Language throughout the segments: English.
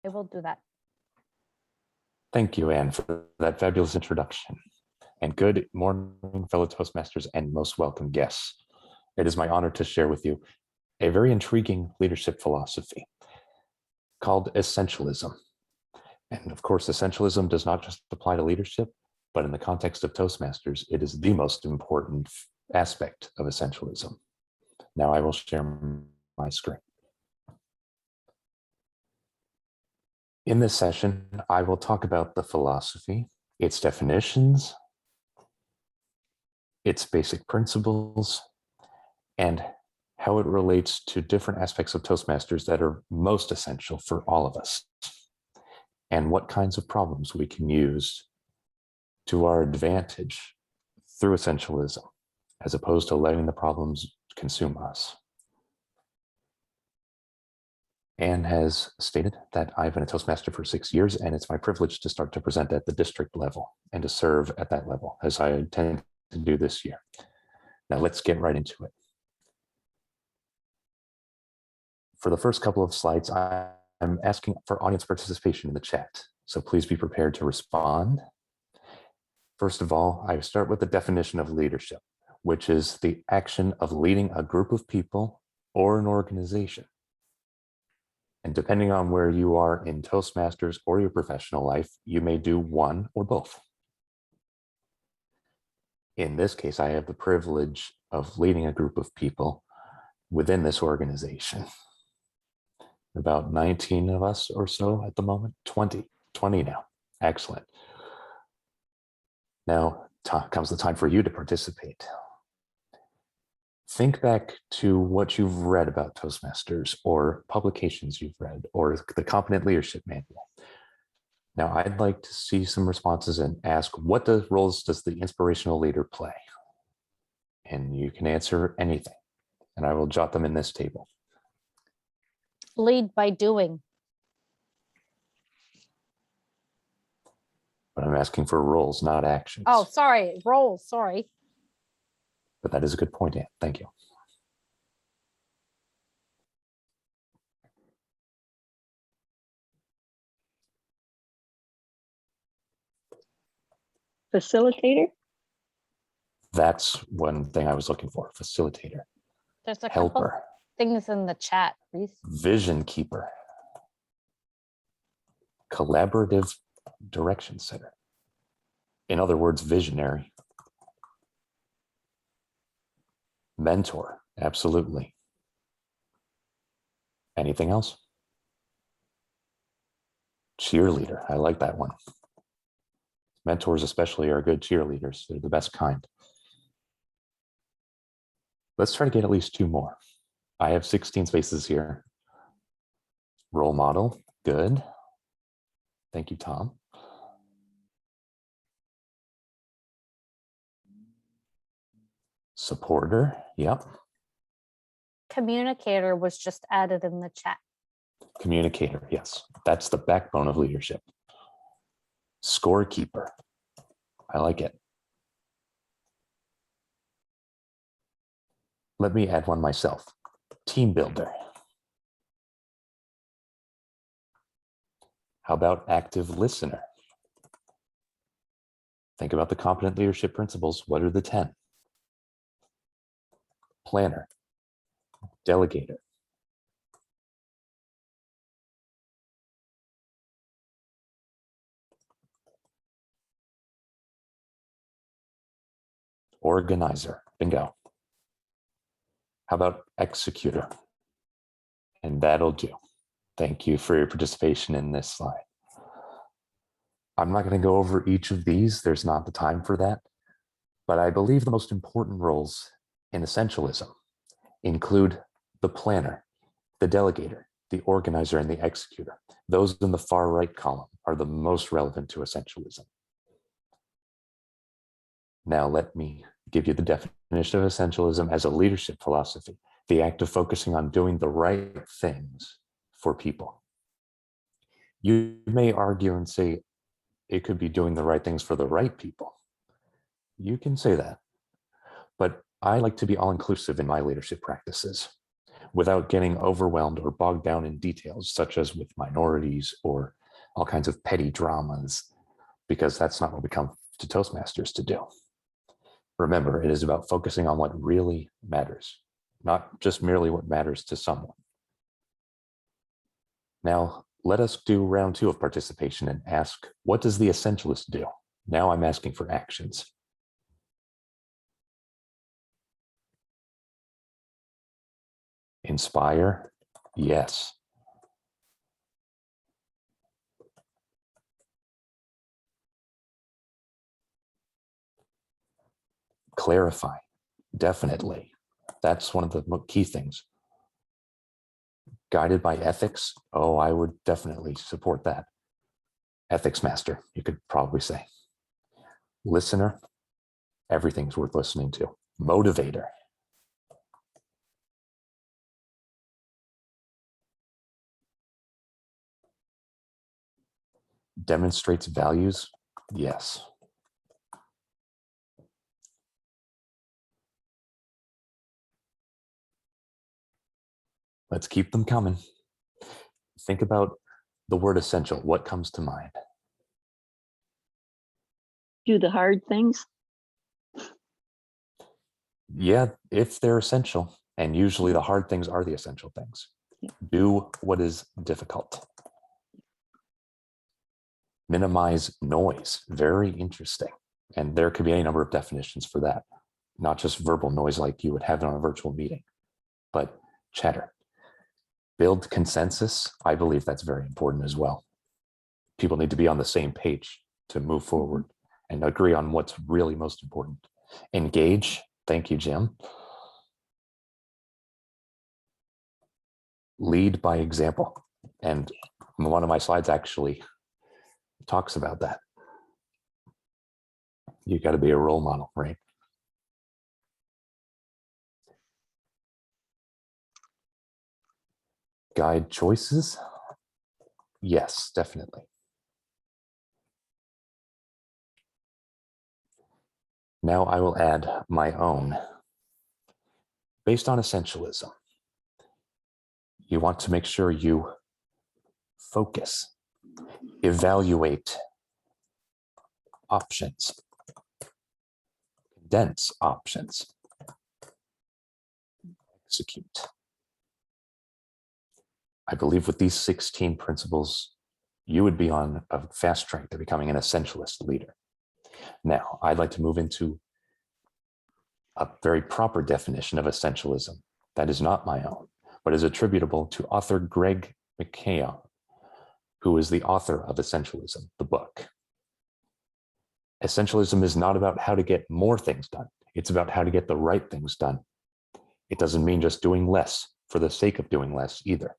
I will do that. Thank you, Anne, for that fabulous introduction. And good morning, fellow Toastmasters and most welcome guests. It is my honor to share with you a very intriguing leadership philosophy called Essentialism. And of course, Essentialism does not just apply to leadership, but in the context of Toastmasters, it is the most important aspect of Essentialism. Now I will share my screen. In this session, I will talk about the philosophy, its definitions, its basic principles, and how it relates to different aspects of Toastmasters that are most essential for all of us, and what kinds of problems we can use to our advantage through Essentialism, as opposed to letting the problems consume us. Anne has stated that I've been a Toastmaster for 6 years, and it's my privilege to start to present at the district level and to serve at that level, as I intend to do this year. Now let's get right into it. For the first couple of slides, I'm asking for audience participation in the chat, so please be prepared to respond. First of all, I start with the definition of leadership, which is the action of leading a group of people or an organization. And depending on where you are in Toastmasters or your professional life, you may do one or both. In this case, I have the privilege of leading a group of people within this organization. About 19 of us or so at the moment, 20 now. Excellent. Now comes the time for you to participate. Think back to what you've read about Toastmasters or publications you've read or the Competent Leadership Manual. Now, I'd like to see some responses and ask, what roles does the inspirational leader play? And you can answer anything, and I will jot them in this table. Lead by doing. But I'm asking for roles, not actions. Oh, sorry, roles, sorry. But that is a good point, Anne. Thank you. Facilitator? That's one thing I was looking for, facilitator. There's a Helper. couple things in the chat, Reese. Vision keeper. Collaborative direction setter. In other words, visionary. Mentor, absolutely. Anything else? Cheerleader, I like that one. Mentors especially are good cheerleaders. They're the best kind. Let's try to get at least 2 more. I have 16 spaces here. Role model, good. Thank you, Tom. Supporter, yep. Communicator was just added in the chat. Communicator, yes. That's the backbone of leadership. Scorekeeper, I like it. Let me add one myself. Team builder. How about active listener? Think about the competent leadership principles. What are the 10? Planner, delegator. Organizer, bingo. How about executor? And that'll do. Thank you for your participation in this slide. I'm not going to go over each of these. There's not the time for that. But I believe the most important roles in Essentialism include the planner, the delegator, the organizer, and the executor. Those in the far right column are the most relevant to Essentialism. Now let me give you the definition of Essentialism as a leadership philosophy, the act of focusing on doing the right things for people. You may argue and say it could be doing the right things for the right people. You can say that, but I like to be all-inclusive in my leadership practices. without getting overwhelmed or bogged down in details, such as with minorities or all kinds of petty dramas, because that's not what we come to Toastmasters to do. Remember, it is about focusing on what really matters, not just merely what matters to someone. Now, let us do round 2 of participation and ask, what does the Essentialist do? Now I'm asking for actions. Inspire, yes. Clarify, definitely. That's one of the key things. Guided by ethics, oh, I would definitely support that. Ethics master, you could probably say. Listener, everything's worth listening to. Motivator. Demonstrates values, yes. Let's keep them coming. Think about the word essential. What comes to mind? Do the hard things. Yeah, if they're essential, and usually the hard things are the essential things. Do what is difficult. Minimize noise, very interesting. And there could be any number of definitions for that, not just verbal noise like you would have on a virtual meeting, but chatter. Build consensus, I believe that's very important as well. People need to be on the same page to move forward and agree on what's really most important. Engage, thank you, Jim. Lead by example. And one of my slides actually talks about that. You got to be a role model, right? Guide choices? Yes, definitely. Now I will add my own. Based on essentialism, you want to make sure you focus, evaluate options, condense options, execute. I believe with these 16 principles, you would be on a fast track to becoming an essentialist leader. Now, I'd like to move into a very proper definition of essentialism that is not my own, but is attributable to author Greg McKeown, who is the author of Essentialism, the book. Essentialism is not about how to get more things done. It's about how to get the right things done. It doesn't mean just doing less for the sake of doing less either.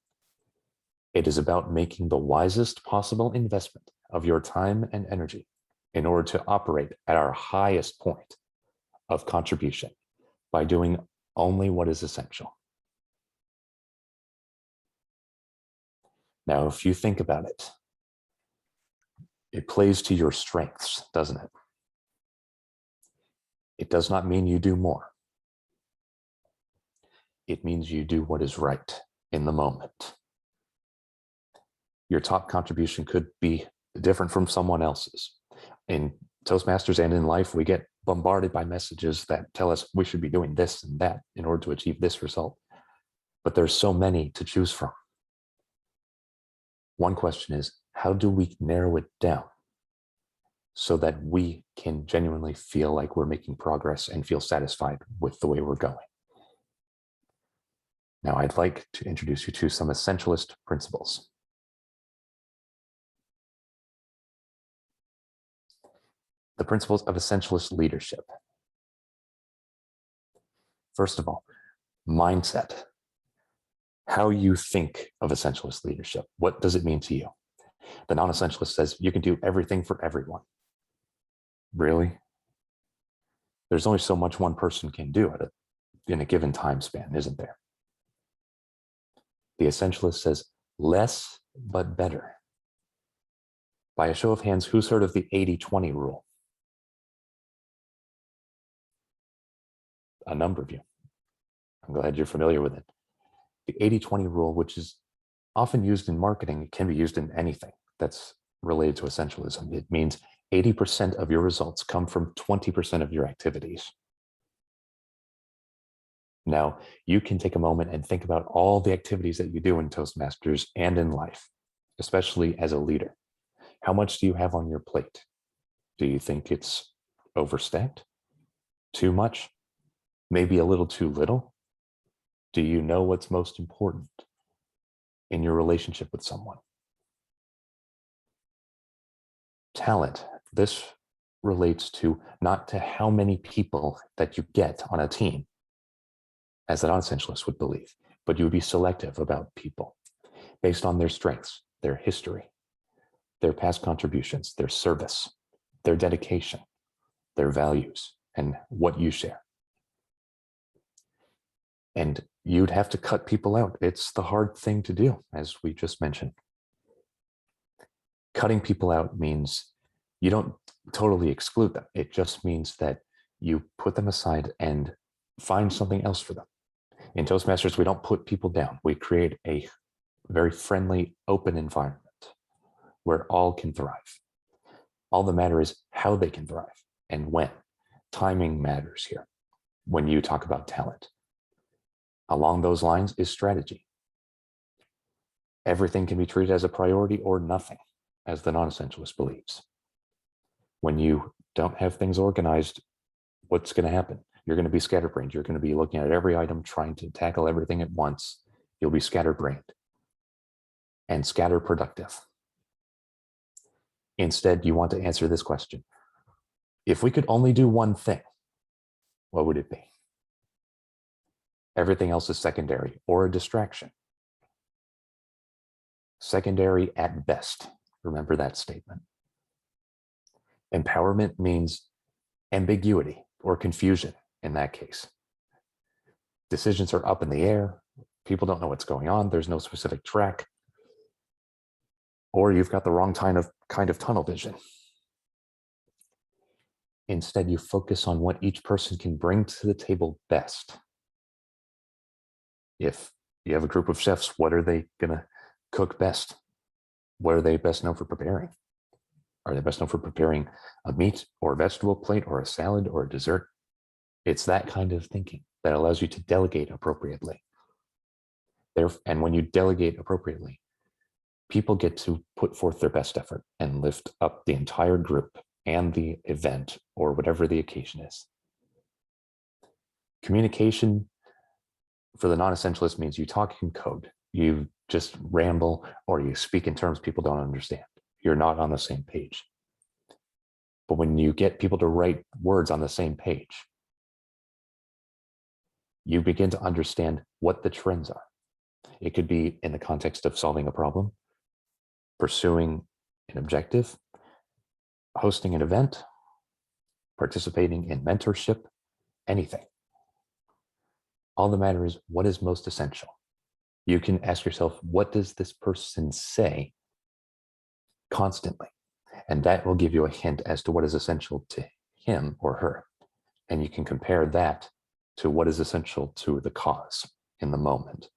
It is about making the wisest possible investment of your time and energy in order to operate at our highest point of contribution by doing only what is essential. Now, if you think about it, it plays to your strengths, doesn't it? It does not mean you do more. It means you do what is right in the moment. Your top contribution could be different from someone else's. In Toastmasters and in life, we get bombarded by messages that tell us we should be doing this and that in order to achieve this result. But there's so many to choose from. One question is, how do we narrow it down so that we can genuinely feel like we're making progress and feel satisfied with the way we're going? Now, I'd like to introduce you to some essentialist principles. The principles of essentialist leadership. First of all, mindset. How you think of essentialist leadership. What does it mean to you? The non-essentialist says you can do everything for everyone. Really? There's only so much one person can do in a given time span, isn't there? The essentialist says less but better. By a show of hands, who's heard of the 80-20 rule? A number of you. I'm glad you're familiar with it. The 80-20 rule, which is often used in marketing, it can be used in anything that's related to essentialism. It means 80% of your results come from 20% of your activities. Now, you can take a moment and think about all the activities that you do in Toastmasters and in life, especially as a leader. How much do you have on your plate? Do you think it's overstacked? Too much? Maybe a little too little? Do you know what's most important in your relationship with someone? Talent. This relates to not to how many people that you get on a team, as the non-essentialist would believe, but you would be selective about people based on their strengths, their history, their past contributions, their service, their dedication, their values, and what you share. And you'd have to cut people out. It's the hard thing to do, as we just mentioned. Cutting people out means you don't totally exclude them. It just means that you put them aside and find something else for them. In Toastmasters, we don't put people down. We create a very friendly, open environment where all can thrive. All that matters is how they can thrive and when. Timing matters here when you talk about talent. Along those lines is strategy. Everything can be treated as a priority or nothing, as the non-essentialist believes. When you don't have things organized, what's going to happen? You're going to be scatterbrained. You're going to be looking at every item, trying to tackle everything at once. You'll be scatterbrained and scatterproductive. Instead, you want to answer this question. If we could only do one thing, what would it be? Everything else is secondary or a distraction. Secondary at best. Remember that statement. Empowerment means ambiguity or confusion in that case. Decisions are up in the air. People don't know what's going on. There's no specific track. Or you've got the wrong kind of tunnel vision. Instead, you focus on what each person can bring to the table best. If you have a group of chefs, what are they going to cook best? What are they best known for preparing? Are they best known for preparing a meat or a vegetable plate or a salad or a dessert? It's that kind of thinking that allows you to delegate appropriately. And when you delegate appropriately, people get to put forth their best effort and lift up the entire group and the event or whatever the occasion is. Communication for the non-essentialist means you talk in code, you just ramble, or you speak in terms people don't understand. You're not on the same page. But when you get people to write words on the same page, you begin to understand what the trends are. It could be in the context of solving a problem, pursuing an objective, hosting an event, participating in mentorship, anything. All that matters is what is most essential. You can ask yourself, what does this person say constantly? And that will give you a hint as to what is essential to him or her. And you can compare that to what is essential to the cause in the moment.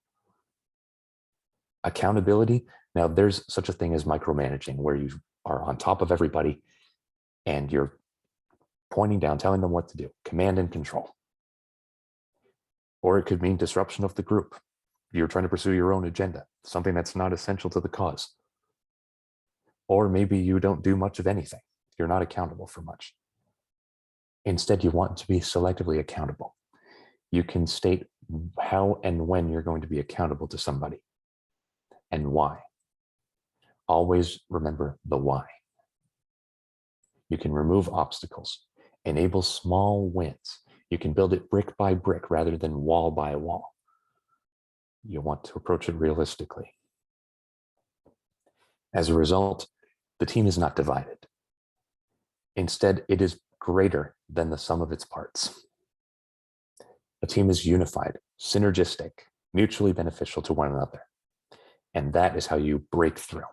Accountability. Now, there's such a thing as micromanaging, where you are on top of everybody and you're pointing down, telling them what to do, command and control. Or it could mean disruption of the group. You're trying to pursue your own agenda, something that's not essential to the cause. Or maybe you don't do much of anything. You're not accountable for much. Instead, you want to be selectively accountable. You can state how and when you're going to be accountable to somebody and why. Always remember the why. You can remove obstacles, enable small wins. You can build it brick by brick rather than wall by wall. You want to approach it realistically. As a result, the team is not divided. Instead, it is greater than the sum of its parts. A team is unified, synergistic, mutually beneficial to one another. And that is how you break through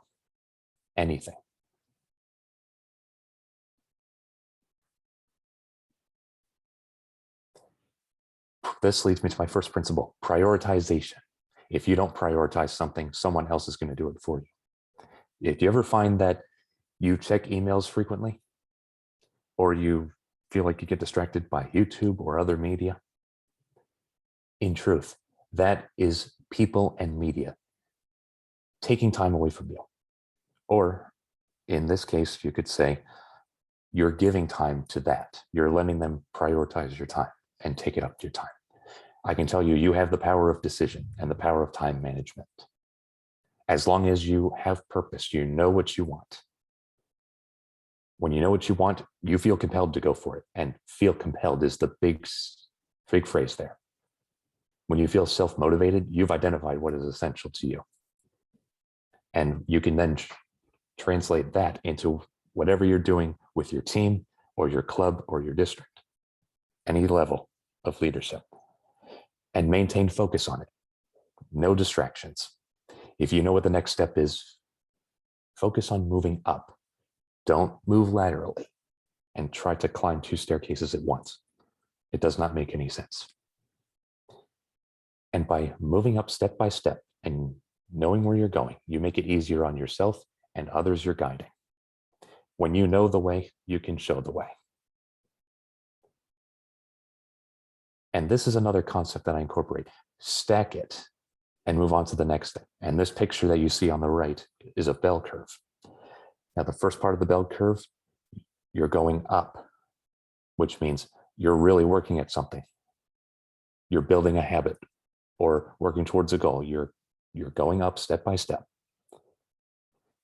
anything. This leads me to my first principle, prioritization. If you don't prioritize something, someone else is going to do it for you. If you ever find that you check emails frequently, or you feel like you get distracted by YouTube or other media, in truth, that is people and media taking time away from you. Or in this case, you could say you're giving time to that. You're letting them prioritize your time and take it up to your time. I can tell you, you have the power of decision and the power of time management. As long as you have purpose, you know what you want. When you know what you want, you feel compelled to go for it. And feel compelled is the big phrase there. When you feel self-motivated, you've identified what is essential to you. And you can then translate that into whatever you're doing with your team or your club or your district, any level of leadership, and maintain focus on it. No distractions. If you know what the next step is, focus on moving up. Don't move laterally and try to climb 2 staircases at once. It does not make any sense. And by moving up step by step and knowing where you're going, you make it easier on yourself and others you're guiding. When you know the way, you can show the way. And this is another concept that I incorporate. Stack it and move on to the next thing. And this picture that you see on the right is a bell curve. Now, the first part of the bell curve, you're going up, which means you're really working at something. You're building a habit or working towards a goal. You're going up step by step.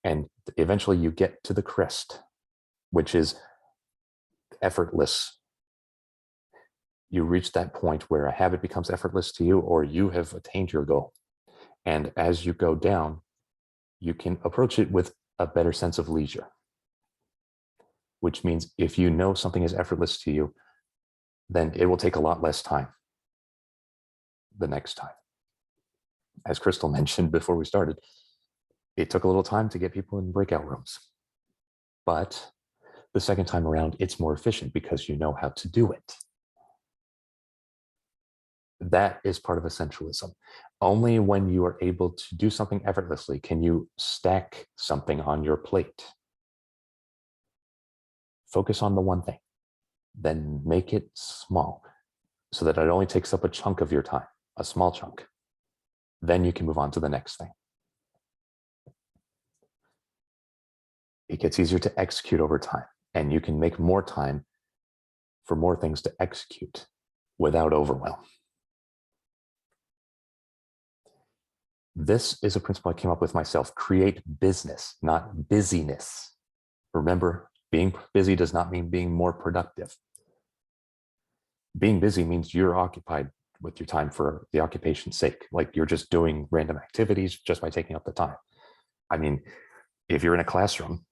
And eventually you get to the crest, which is effortless. You reach that point where a habit becomes effortless to you, or you have attained your goal. And as you go down, you can approach it with a better sense of leisure, which means if you know something is effortless to you, then it will take a lot less time the next time. As Crystal mentioned before we started, it took a little time to get people in breakout rooms. But the second time around, it's more efficient because you know how to do it. That is part of essentialism. Only when you are able to do something effortlessly can you stack something on your plate. Focus on the one thing, then make it small so that it only takes up a chunk of your time, a small chunk. Then you can move on to the next thing. It gets easier to execute over time, and you can make more time for more things to execute without overwhelm. This is a principle I came up with myself. Create business, not busyness. Remember, being busy does not mean being more productive. Being busy means you're occupied with your time for the occupation's sake. Like you're just doing random activities just by taking up the time. I mean, if you're in a classroom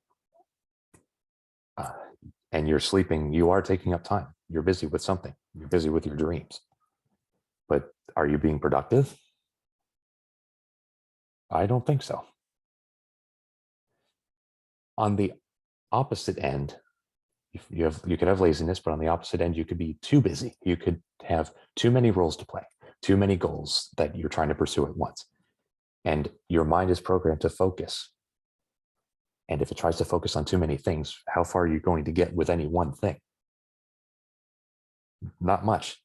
and you're sleeping, you are taking up time. You're busy with something. You're busy with your dreams. But are you being productive? I don't think so. On the opposite end, you could have laziness, but on the opposite end, you could be too busy. You could have too many roles to play, too many goals that you're trying to pursue at once. And your mind is programmed to focus. And if it tries to focus on too many things, how far are you going to get with any one thing? Not much,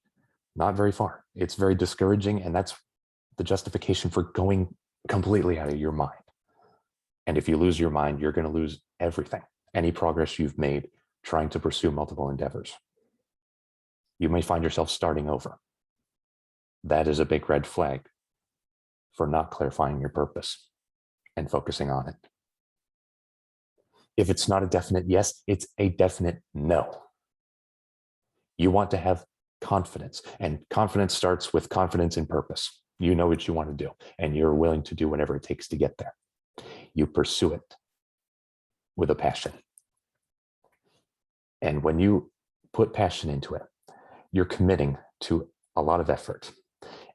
not very far. It's very discouraging, and that's the justification for going completely out of your mind. And if you lose your mind, you're going to lose everything, any progress you've made trying to pursue multiple endeavors. You may find yourself starting over. That is a big red flag for not clarifying your purpose and focusing on it. If it's not a definite yes, it's a definite no. You want to have confidence, and confidence starts with confidence in purpose. You know what you want to do, and you're willing to do whatever it takes to get there. You pursue it with a passion. And when you put passion into it, you're committing to a lot of effort.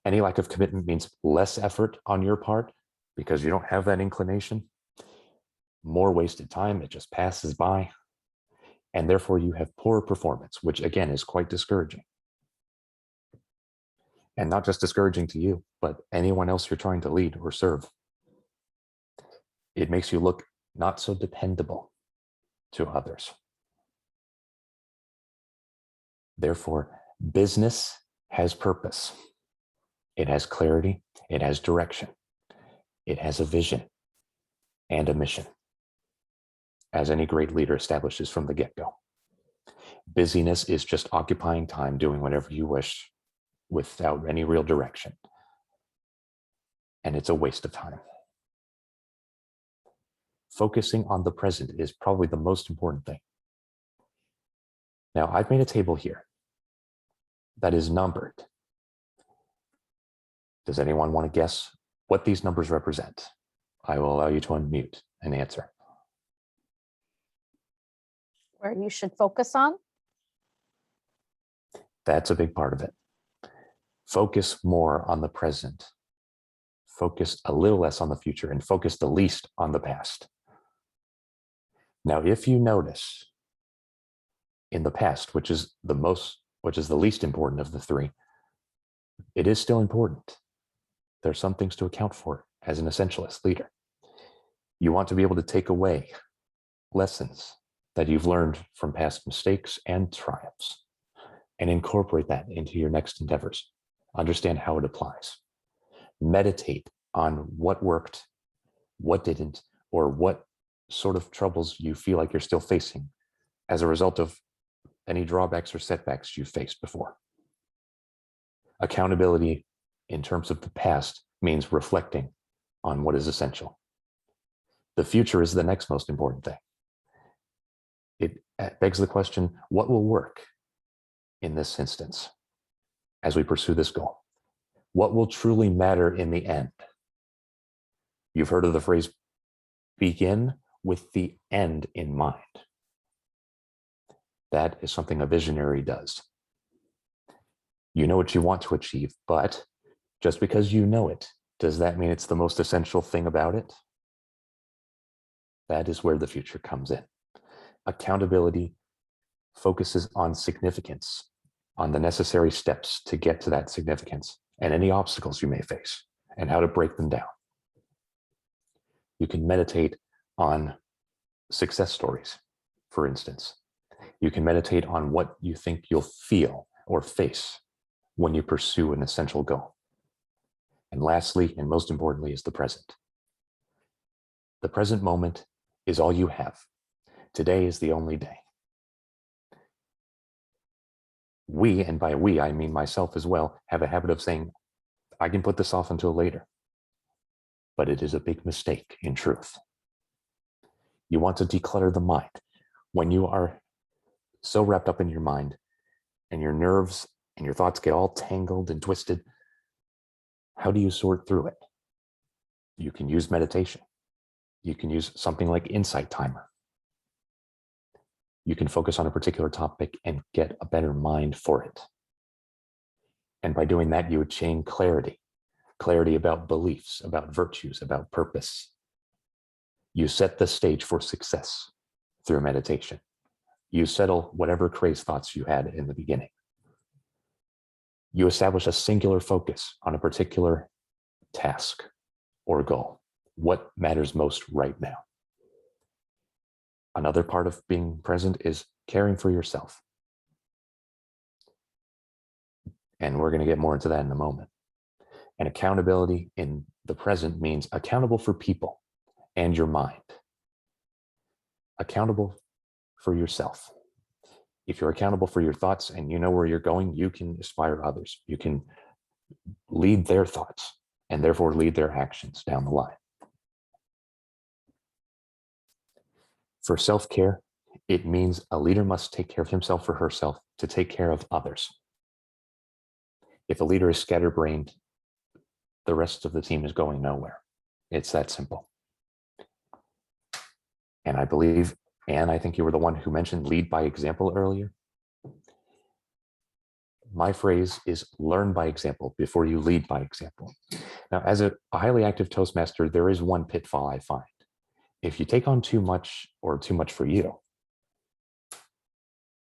Any lack of commitment means less effort on your part because you don't have that inclination, more wasted time, it just passes by, and therefore you have poor performance, which again is quite discouraging. and not just discouraging to you, but anyone else you're trying to lead or serve. It makes you look not so dependable to others. Therefore, business has purpose. It has clarity. It has direction. It has a vision and a mission, as any great leader establishes from the get-go. Busyness is just occupying time doing whatever you wish without any real direction. And it's a waste of time. Focusing on the present is probably the most important thing. Now, I've made a table here that is numbered. Does anyone want to guess what these numbers represent? I will allow you to unmute and answer. Where you should focus on? That's a big part of it. Focus more on the present. Focus a little less on the future, and focus the least on the past. Now, if you notice in the past, which is the least important of the three, it is still important. There's some things to account for as an essentialist leader. You want to be able to take away lessons that you've learned from past mistakes and triumphs and incorporate that into your next endeavors. Understand how it applies. Meditate on what worked, what didn't, or what sort of troubles you feel like you're still facing as a result of any drawbacks or setbacks you've faced before. Accountability in terms of the past means reflecting on what is essential. The future is the next most important thing. It begs the question, what will work in this instance as we pursue this goal? What will truly matter in the end? You've heard of the phrase, begin with the end in mind. That is something a visionary does. You know what you want to achieve, but just because you know it, does that mean it's the most essential thing about it? That is where the future comes in. Accountability focuses on significance, on the necessary steps to get to that significance and any obstacles you may face and how to break them down. You can meditate on success stories, for instance. You can meditate on what you think you'll feel or face when you pursue an essential goal. And lastly, and most importantly, is the present. The present moment is all you have. Today is the only day. We, and by we, I mean myself as well, have a habit of saying, I can put this off until later. But it is a big mistake, in truth. You want to declutter the mind. When you are so wrapped up in your mind and your nerves and your thoughts get all tangled and twisted, how do you sort through it? You can use meditation. You can use something like Insight Timer. You can focus on a particular topic and get a better mind for it. And by doing that, you attain clarity. Clarity about beliefs, about virtues, about purpose. You set the stage for success through meditation. You settle whatever crazed thoughts you had in the beginning. You establish a singular focus on a particular task or goal. What matters most right now? Another part of being present is caring for yourself. And we're going to get more into that in a moment. And accountability in the present means accountable for people and your mind. Accountable for yourself. If you're accountable for your thoughts and you know where you're going, you can inspire others. You can lead their thoughts and therefore lead their actions down the line. For self-care, it means a leader must take care of himself or herself to take care of others. If a leader is scatterbrained, the rest of the team is going nowhere. It's that simple. And I believe, Anne, I think you were the one who mentioned lead by example earlier. My phrase is learn by example before you lead by example. Now, as a highly active Toastmaster, there is one pitfall I find. If you take on too much or too much for you,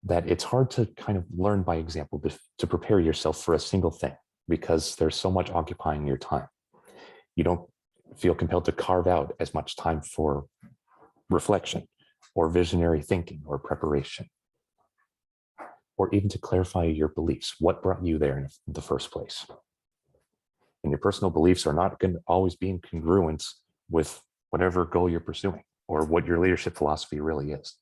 that it's hard to kind of learn by example to prepare yourself for a single thing because there's so much occupying your time. You don't feel compelled to carve out as much time for reflection or visionary thinking or preparation, or even to clarify your beliefs. What brought you there in the first place? And your personal beliefs are not going to always be in congruence with whatever goal you're pursuing or what your leadership philosophy really is.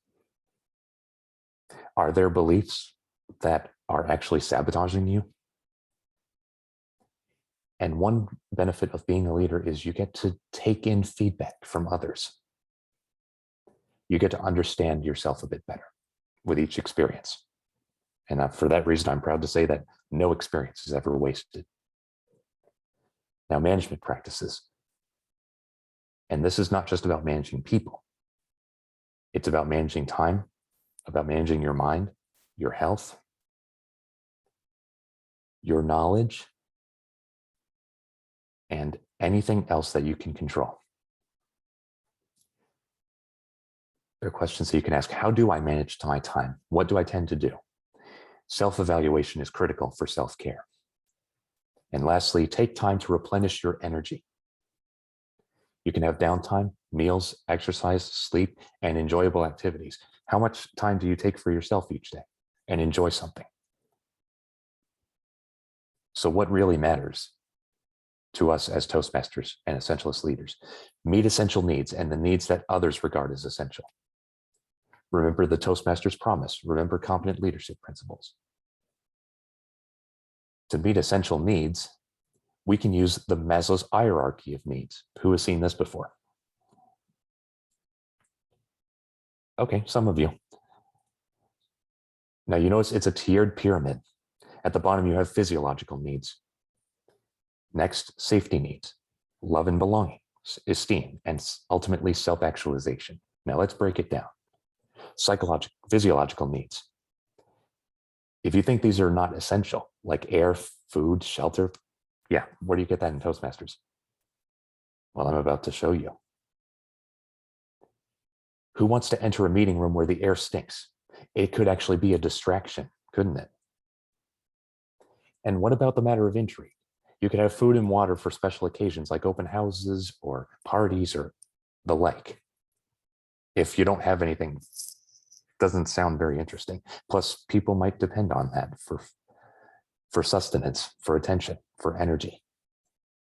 Are there beliefs that are actually sabotaging you? And one benefit of being a leader is you get to take in feedback from others. You get to understand yourself a bit better with each experience. And for that reason, I'm proud to say that no experience is ever wasted. Now, management practices. And this is not just about managing people. It's about managing time, about managing your mind, your health, your knowledge, and anything else that you can control. There are questions that you can ask. How do I manage my time? What do I tend to do? Self-evaluation is critical for self-care. And lastly, take time to replenish your energy. You can have downtime, meals, exercise, sleep, and enjoyable activities. How much time do you take for yourself each day and enjoy something? So what really matters to us as Toastmasters and Essentialist leaders? Meet essential needs and the needs that others regard as essential. Remember the Toastmasters promise. Remember competent leadership principles. To meet essential needs, we can use the Mesos hierarchy of needs. Who has seen this before? Okay, some of you. Now you notice it's a tiered pyramid. At the bottom, you have physiological needs. Next, safety needs, love and belonging, esteem, and ultimately self-actualization. Now let's break it down. Physiological needs. If you think these are not essential, like air, food, shelter, yeah, where do you get that in Toastmasters? Well, I'm about to show you. Who wants to enter a meeting room where the air stinks? It could actually be a distraction, couldn't it? And what about the matter of intrigue? You could have food and water for special occasions like open houses or parties or the like. If you don't have anything, it doesn't sound very interesting. Plus, people might depend on that for sustenance, for attention, for energy.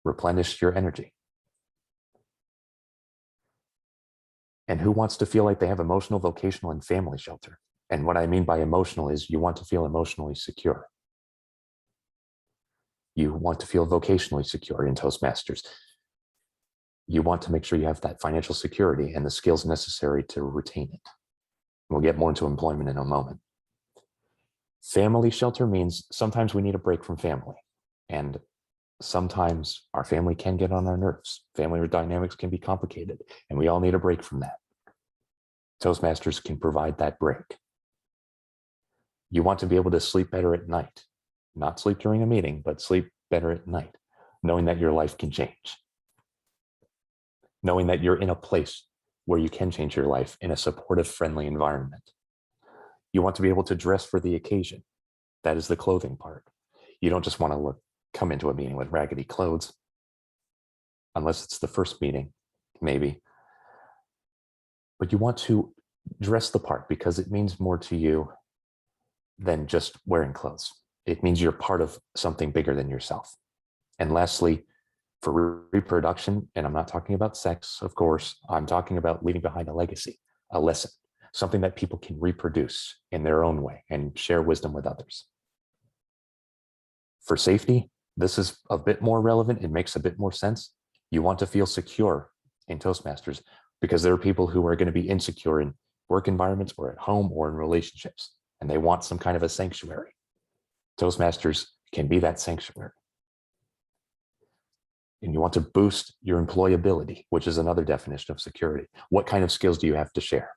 Replenish your energy. And who wants to feel like they have emotional, vocational, and family shelter? And what I mean by emotional is you want to feel emotionally secure. You want to feel vocationally secure in Toastmasters. You want to make sure you have that financial security and the skills necessary to retain it. We'll get more into employment in a moment. Family shelter means sometimes we need a break from family. And sometimes our family can get on our nerves. Family dynamics can be complicated, and we all need a break from that. Toastmasters can provide that break. You want to be able to sleep better at night. Not sleep during a meeting, but sleep better at night, knowing that your life can change. Knowing that you're in a place where you can change your life in a supportive, friendly environment. You want to be able to dress for the occasion. That is the clothing part. You don't just want to come into a meeting with raggedy clothes, unless it's the first meeting, maybe. But you want to dress the part because it means more to you than just wearing clothes. It means you're part of something bigger than yourself. And lastly, for reproduction, and I'm not talking about sex, of course, I'm talking about leaving behind a legacy, a lesson, something that people can reproduce in their own way and share wisdom with others. For safety, this is a bit more relevant. It makes a bit more sense. You want to feel secure in Toastmasters because there are people who are going to be insecure in work environments or at home or in relationships, and they want some kind of a sanctuary. Toastmasters can be that sanctuary. And you want to boost your employability, which is another definition of security. What kind of skills do you have to share?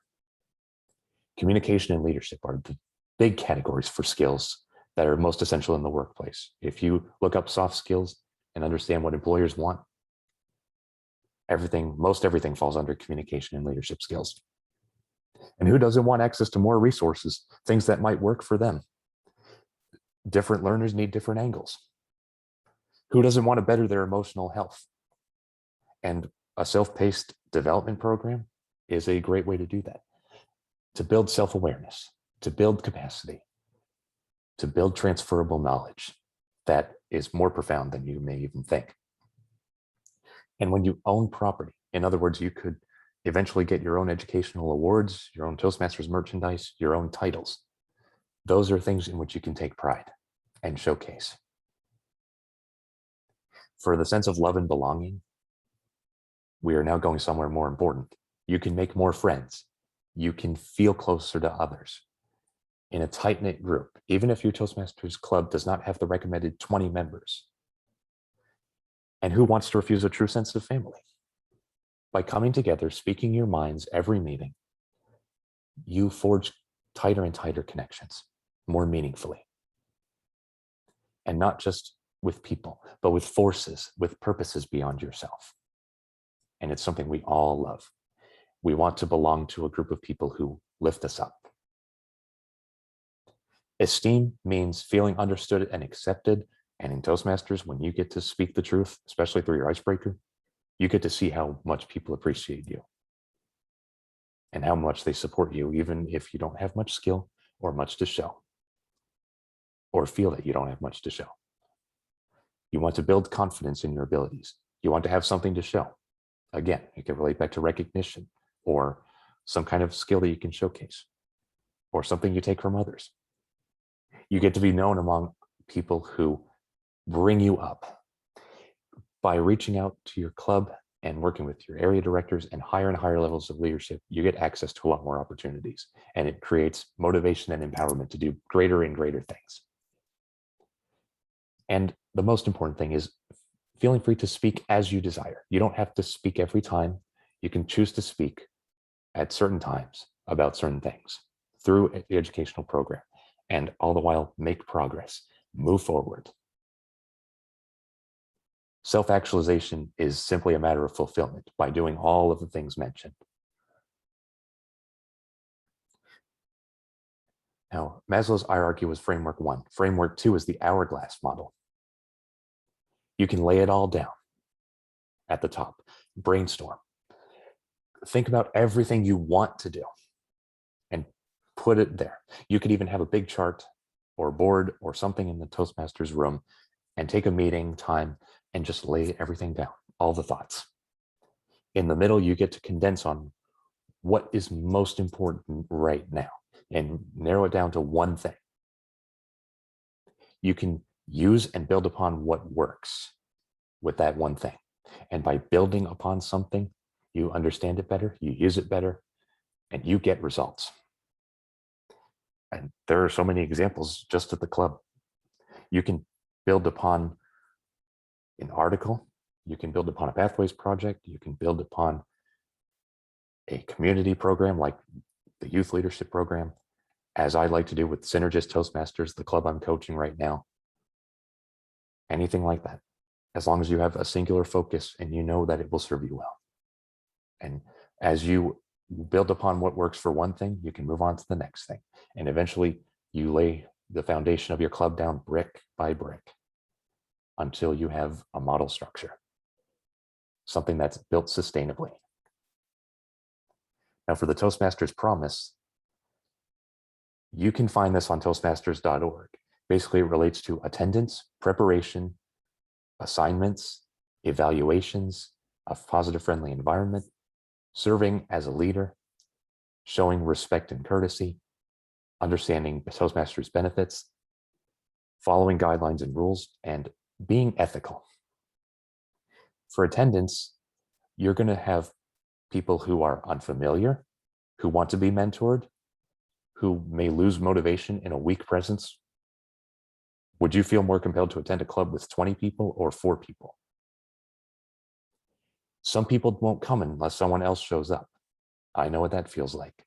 Communication and leadership are the big categories for skills that are most essential in the workplace. If you look up soft skills and understand what employers want, most everything falls under communication and leadership skills. And who doesn't want access to more resources, things that might work for them? Different learners need different angles. Who doesn't want to better their emotional health? And a self-paced development program is a great way to do that. To build self-awareness, to build capacity, to build transferable knowledge that is more profound than you may even think. And when you own property, in other words, you could eventually get your own educational awards, your own Toastmasters merchandise, your own titles. Those are things in which you can take pride and showcase. For the sense of love and belonging, we are now going somewhere more important. You can make more friends. You can feel closer to others in a tight-knit group, even if your Toastmasters club does not have the recommended 20 members. And who wants to refuse a true sense of family? By coming together, speaking your minds every meeting, you forge tighter and tighter connections, more meaningfully. And not just with people, but with forces, with purposes beyond yourself. And it's something we all love. We want to belong to a group of people who lift us up. Esteem means feeling understood and accepted. And in Toastmasters, when you get to speak the truth, especially through your icebreaker, you get to see how much people appreciate you and how much they support you, even if you don't have much skill or much to show, or feel that you don't have much to show. You want to build confidence in your abilities. You want to have something to show. Again, you can relate back to recognition or some kind of skill that you can showcase or something you take from others. You get to be known among people who bring you up. By reaching out to your club and working with your area directors and higher levels of leadership, you get access to a lot more opportunities, and it creates motivation and empowerment to do greater and greater things. And the most important thing is feeling free to speak as you desire. You don't have to speak every time. You can choose to speak at certain times about certain things through the educational program, and all the while make progress, move forward. Self-actualization is simply a matter of fulfillment by doing all of the things mentioned. Now, Maslow's hierarchy was framework 1. Framework 2 is the hourglass model. You can lay it all down at the top. Brainstorm. Think about everything you want to do and put it there. You could even have a big chart or board or something in the Toastmasters room and take a meeting time and just lay everything down, all the thoughts. In the middle, you get to condense on what is most important right now and narrow it down to one thing. You can use and build upon what works with that one thing. And by building upon something, you understand it better, you use it better, and you get results. And there are so many examples just at the club. You can build upon an article, you can build upon a pathways project, you can build upon a community program like the youth leadership program, as I like to do with Synergist Toastmasters, the club I'm coaching right now. Anything like that, as long as you have a singular focus and you know that it will serve you well. And as you build upon what works for one thing, you can move on to the next thing. And eventually you lay the foundation of your club down brick by brick until you have a model structure, something that's built sustainably. Now for the Toastmasters promise, you can find this on toastmasters.org. Basically, it relates to attendance, preparation, assignments, evaluations, a positive, friendly environment, serving as a leader, showing respect and courtesy, understanding Toastmasters benefits, following guidelines and rules, and being ethical. For attendance, you're going to have people who are unfamiliar, who want to be mentored, who may lose motivation in a weak presence. Would you feel more compelled to attend a club with 20 people or 4 people? Some people won't come unless someone else shows up. I know what that feels like.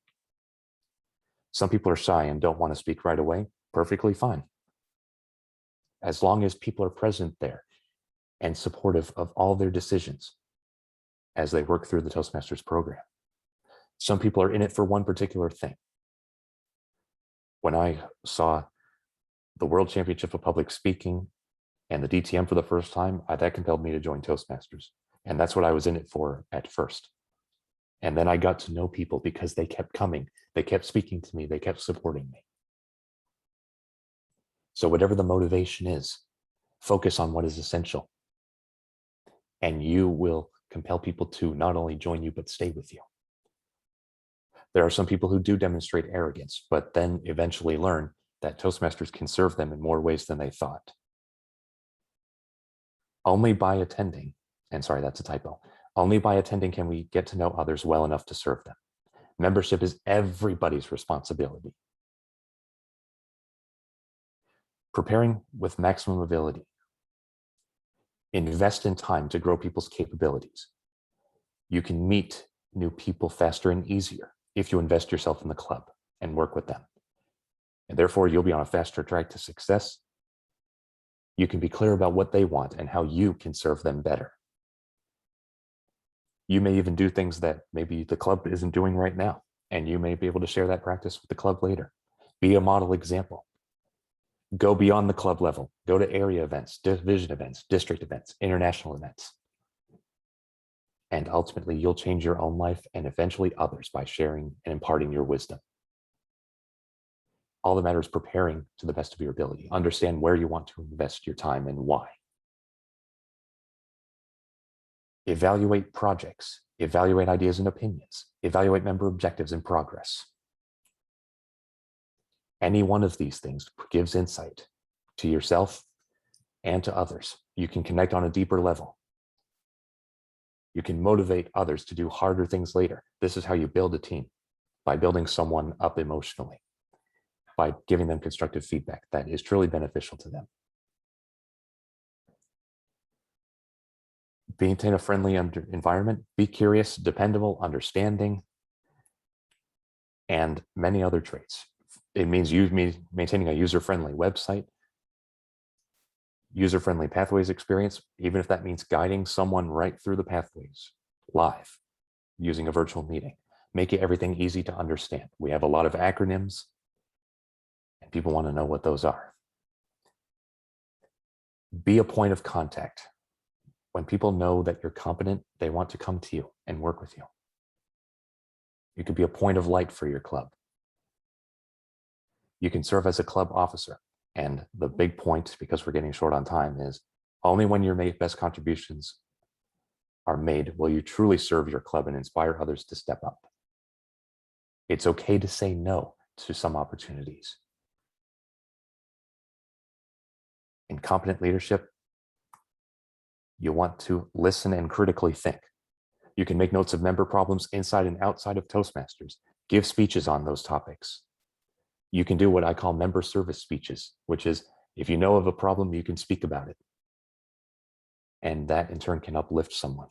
Some people are shy and don't want to speak right away. Perfectly fine. As long as people are present there and supportive of all their decisions as they work through the Toastmasters program. Some people are in it for one particular thing. When I saw the World Championship of Public Speaking and the DTM for the first time, that compelled me to join Toastmasters. And that's what I was in it for at first. And then I got to know people because they kept coming. They kept speaking to me. They kept supporting me. So whatever the motivation is, focus on what is essential. And you will compel people to not only join you, but stay with you. There are some people who do demonstrate arrogance, but then eventually learn that Toastmasters can serve them in more ways than they thought. Only by attending, and sorry, that's a typo. Only by attending can we get to know others well enough to serve them. Membership is everybody's responsibility. Preparing with maximum ability. Invest in time to grow people's capabilities. You can meet new people faster and easier if you invest yourself in the club and work with them. And therefore, you'll be on a faster track to success. You can be clear about what they want and how you can serve them better. You may even do things that maybe the club isn't doing right now, and you may be able to share that practice with the club later. Be a model example. Go beyond the club level. Go to area events, division events, district events, international events. And ultimately, you'll change your own life and eventually others by sharing and imparting your wisdom. All that matters is preparing to the best of your ability. Understand where you want to invest your time and why. Evaluate projects. Evaluate ideas and opinions. Evaluate member objectives and progress. Any one of these things gives insight to yourself and to others. You can connect on a deeper level. You can motivate others to do harder things later. This is how you build a team, by building someone up emotionally, by giving them constructive feedback that is truly beneficial to them. Maintain a friendly environment. Be curious, dependable, understanding, and many other traits. It means maintaining a user-friendly website, user-friendly pathways experience, even if that means guiding someone right through the pathways live using a virtual meeting. Make everything easy to understand. We have a lot of acronyms and people want to know what those are. Be a point of contact. When people know that you're competent, they want to come to you and work with you. You could be a point of light for your club. You can serve as a club officer. And the big point, because we're getting short on time, is only when your best contributions are made will you truly serve your club and inspire others to step up. It's okay to say no to some opportunities. In competent leadership, you want to listen and critically think. You can make notes of member problems inside and outside of Toastmasters. Give speeches on those topics. You can do what I call member service speeches, which is if you know of a problem, you can speak about it. And that in turn can uplift someone.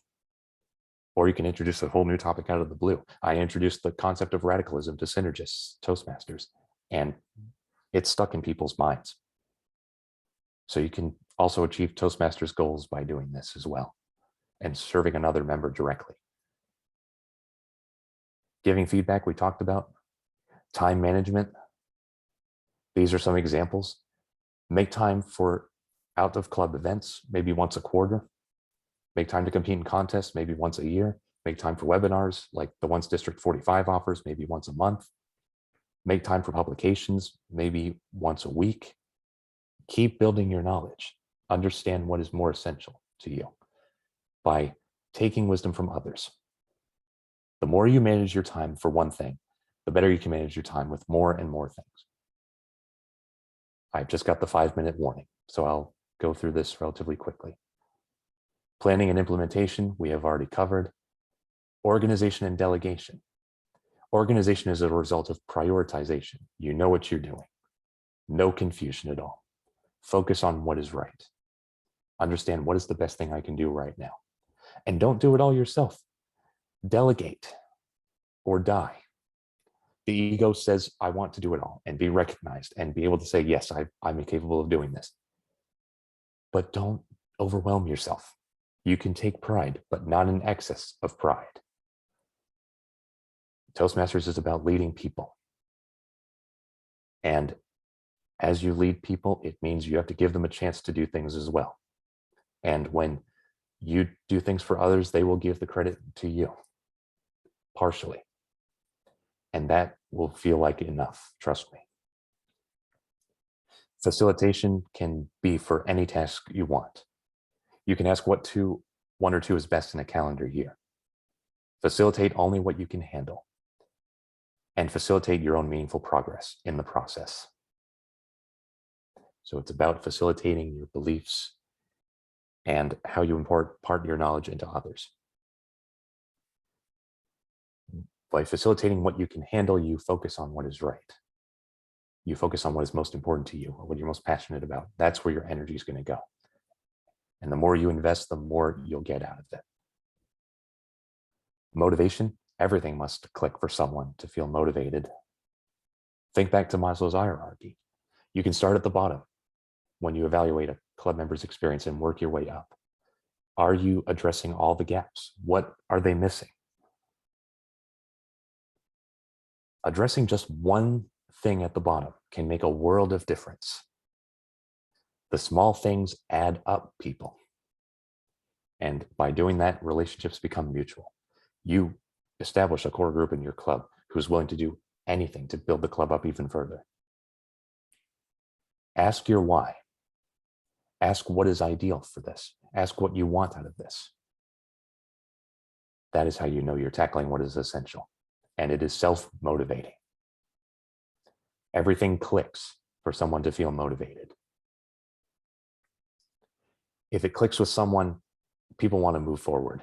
Or you can introduce a whole new topic out of the blue. I introduced the concept of radicalism to synergists, Toastmasters, and it's stuck in people's minds. So you can also achieve Toastmasters goals by doing this as well and serving another member directly. Giving feedback we talked about. Time management. These are some examples. Make time for out of club events, maybe once a quarter. Make time to compete in contests, maybe once a year. Make time for webinars like the ones District 45 offers, maybe once a month. Make time for publications, maybe once a week. Keep building your knowledge. Understand what is more essential to you by taking wisdom from others. The more you manage your time for one thing, the better you can manage your time with more and more things. I've just got the 5-minute warning, so I'll go through this relatively quickly. Planning and implementation, we have already covered. Organization and delegation. Organization is a result of prioritization. You know what you're doing. No confusion at all. Focus on what is right. Understand what is the best thing I can do right now. And don't do it all yourself. Delegate or die. The ego says, I want to do it all and be recognized and be able to say, yes, I'm capable of doing this. But don't overwhelm yourself. You can take pride, but not in excess of pride. Toastmasters is about leading people. And As you lead people, it means you have to give them a chance to do things as well. And when you do things for others, they will give the credit to you, partially. And that will feel like enough, trust me. Facilitation can be for any task you want. You can ask what one or two is best in a calendar year. Facilitate only what you can handle. And facilitate your own meaningful progress in the process. So it's about facilitating your beliefs and how you impart your knowledge into others. By facilitating what you can handle, you focus on what is right. You focus on what is most important to you, or what you're most passionate about. That's where your energy is going to go. And the more you invest, the more you'll get out of it. Motivation, everything must click for someone to feel motivated. Think back to Maslow's hierarchy. You can start at the bottom when you evaluate a club member's experience and work your way up. Are you addressing all the gaps? What are they missing? Addressing just one thing at the bottom can make a world of difference. The small things add up, people. And by doing that, relationships become mutual. You establish a core group in your club who's willing to do anything to build the club up even further. Ask your why. Ask what is ideal for this. Ask what you want out of this. That is how you know you're tackling what is essential. And it is self-motivating. Everything clicks for someone to feel motivated. If it clicks with someone, people want to move forward.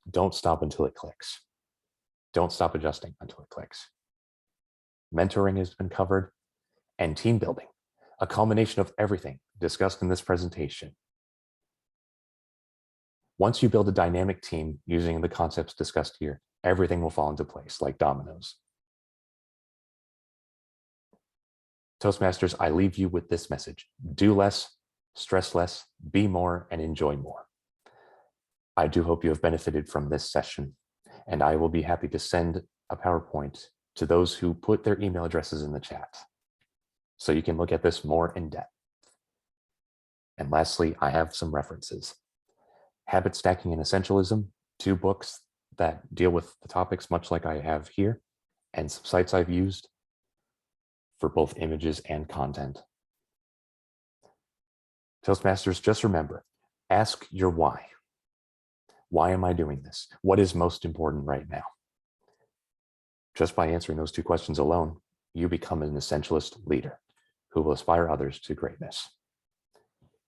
Don't stop until it clicks. Don't stop adjusting until it clicks. Mentoring has been covered, and team building, a culmination of everything discussed in this presentation. Once you build a dynamic team using the concepts discussed here, everything will fall into place like dominoes. Toastmasters, I leave you with this message: do less, stress less, be more, and enjoy more. I do hope you have benefited from this session, and I will be happy to send a PowerPoint to those who put their email addresses in the chat, so you can look at this more in depth. And lastly, I have some references. Habit Stacking and Essentialism, 2 books that deal with the topics much like I have here, and some sites I've used for both images and content. Toastmasters, just remember, ask your why. Why am I doing this? What is most important right now? Just by answering those 2 questions alone, you become an essentialist leader who will inspire others to greatness.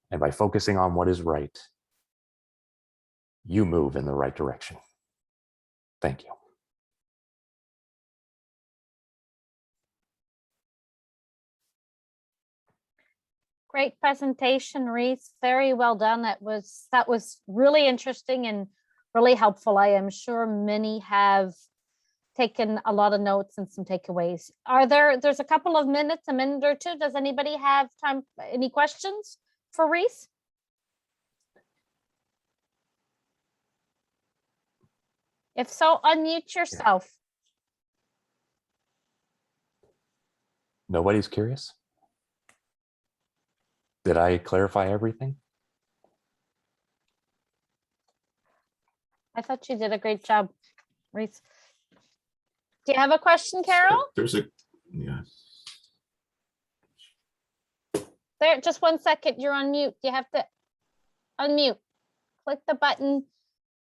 And by focusing on what is right, you move in the right direction. Thank you. Great presentation, Reese. Very well done. That was really interesting and really helpful. I am sure many have taken a lot of notes and some takeaways. There's a couple of minutes, a minute or two. Does anybody have time? Any questions for Reese? If so, unmute yourself. Nobody's curious? Did I clarify everything? I thought you did a great job, Reese. Do you have a question, Carol? Yeah. There, just one second. You're on mute. You have to unmute. Click the button.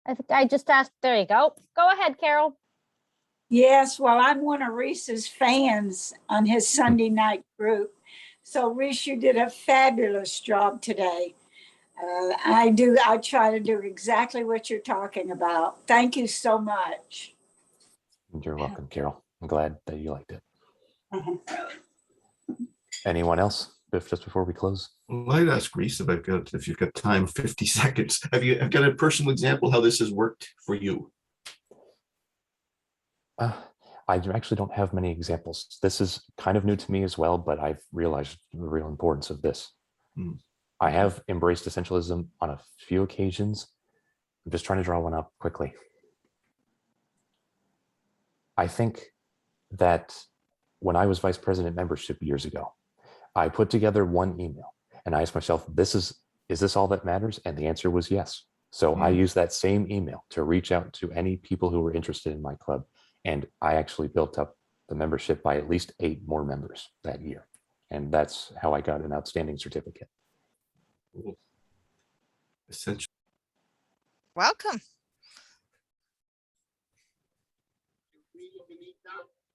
I think I just asked. There you go. Go ahead, Carol. Yes, well, I'm one of Reese's fans on his Sunday night group. So Reese, you did a fabulous job today. I try to do exactly what you're talking about. Thank you so much. You're welcome, Carol. I'm glad that you liked it. Uh-huh. Anyone else, just before we close? Well, I'd ask Reese if you've got time, 50 seconds. Have got a personal example how this has worked for you? I actually don't have many examples. This is kind of new to me as well, but I've realized the real importance of this. I have embraced essentialism on a few occasions. I'm just trying to draw one up quickly. I think that when I was vice president membership years ago, I put together one email and I asked myself, is this all that matters? And the answer was yes. So I used that same email to reach out to any people who were interested in my club. And I actually built up the membership by at least 8 more members that year. And that's how I got an outstanding certificate. Essential. Welcome.